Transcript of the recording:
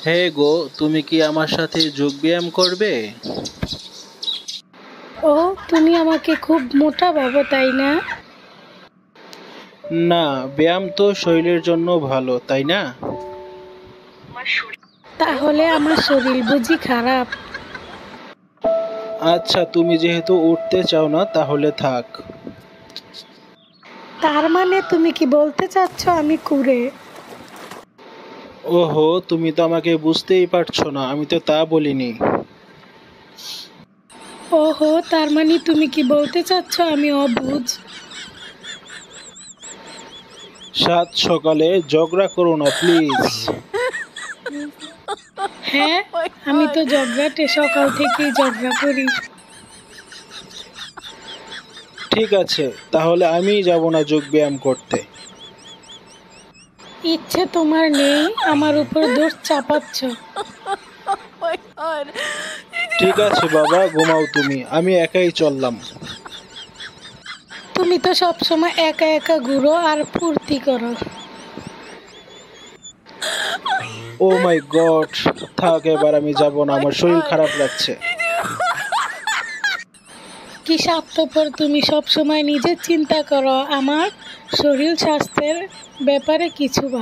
হে গো, তুমি কি আমার সাথে যোগব্যায়াম করবে? ও, তুমি আমাকে খুব মোটা ভাবো, তাই না? না, ব্যায়াম তো শরীরের জন্য ভালো, তাই না? তাহলে আমার শরীর বুঝি খারাপ? আচ্ছা, তুমি যেহেতু উঠতে চাও না তাহলে থাক। তার মানে তুমি কি বলতে চাচ্ছ আমি কুঁড়ে? ওহো, তুমি তো আমাকে বুঝতেই পারছো না, আমি তো তা বলিনি। ওহো, তার মানে তুমি কি বলতে চাচ্ছ আমি অবুঝ? সাত সকালে ঝগড়া করো না প্লিজ। হ্যাঁ, আমি তো ঝগড়াটে, সকাল থেকেই ঝগড়া করি। ঠিক আছে, তাহলে আমিই যাব না যোগব্যায়াম করতে। ইচ্ছে তোমার নেই, আমার উপর দোষ চাপাচ্ছ। ঠিক আছে বাবা, ঘুমাও তুমি, আমি একাই চললাম। তুমি তো সবসময় একা একা ঘুরো আর ফুর্তি করো। ও মাই গড, থাক, এবার আমি যাব না, আমার শরীর খারাপ লাগছে। কি স্বার্থপর তুমি, সব সময় নিজের চিন্তা করো, আমার শরীর স্বাস্থ্যের ব্যাপারে কিছু ভাবো না।